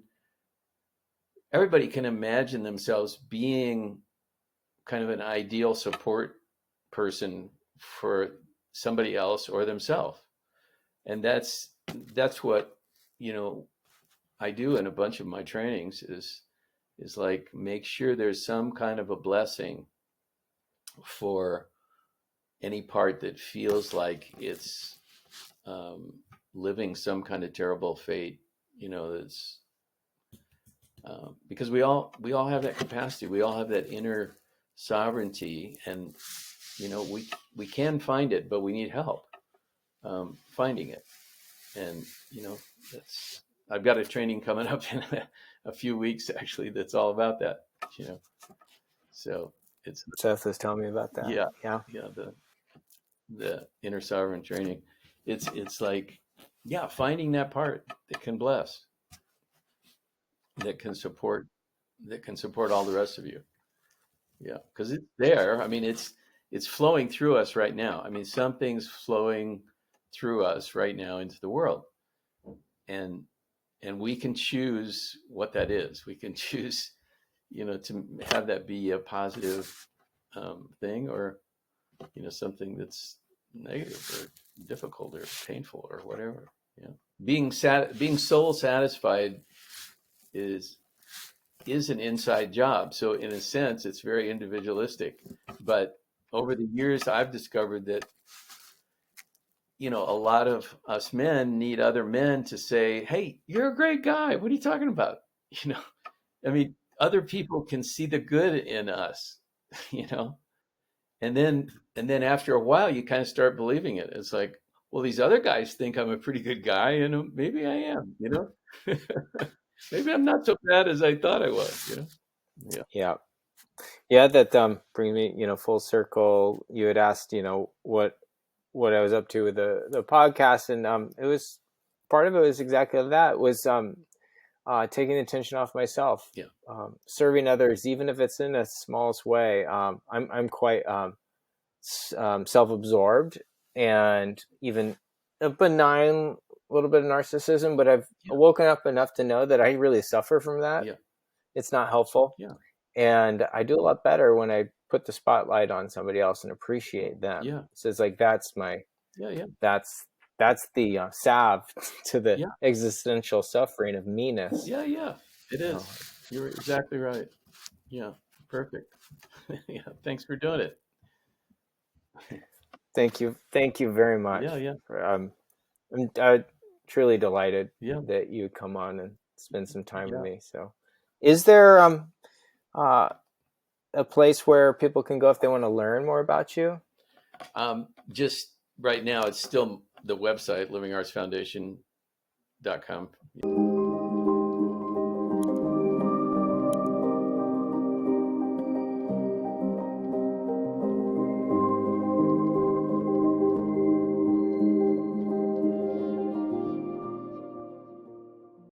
Everybody can imagine themselves being kind of an ideal support person for somebody else or themselves. And that's what I do in a bunch of my trainings, is like, make sure there's some kind of a blessing for any part that feels like it's um, living some kind of terrible fate. That's because we all have that capacity. We all have that inner sovereignty, and we can find it, but we need help finding it. And that's I've got a training coming up in a few weeks, actually, that's all about that. You know, so it's Seth was telling me about that. yeah, Yeah. yeah, the inner sovereign training. It's like, yeah, finding that part that can bless, that can support, all the rest of you. Yeah, because it's there. I mean, it's flowing through us right now. I mean, something's flowing through us right now into the world, and we can choose what that is. We can choose, to have that be a positive thing, or something that's negative or difficult or painful or whatever. Being soul satisfied is is an inside job. So in a sense, it's very individualistic. But over the years, I've discovered that, a lot of us men need other men to say, "Hey, you're a great guy. What are you talking about?" You know, I mean, other people can see the good in us, you know, and then after a while, you kind of start believing it. It's like, well, these other guys think I'm a pretty good guy, and maybe I am, maybe I'm not so bad as I thought I was. Yeah, Yeah. Yeah, that bring me, full circle. You had asked, what I was up to with the podcast, and it was part of it was exactly that, was taking the tension off myself, yeah, serving others, even if it's in the smallest way. I'm quite self-absorbed, and even a benign little bit of narcissism, but I've yeah, woken up enough to know that I really suffer from that. yeah, It's not helpful. yeah, And I do a lot better when I put the spotlight on somebody else and appreciate them. yeah, So it's like that's my yeah, yeah, that's that's the salve to the yeah, existential suffering of meanness. yeah, yeah. It You know. is. You're exactly right. Yeah, perfect. Yeah, thanks for doing it. Thank you very Yeah, much. yeah, I'm truly delighted yeah, that you come on and spend some time with yeah. me. So, is there uh, a place where people can go if they want to learn more about you? Just right now, it's still the website, livingartsfoundation.com.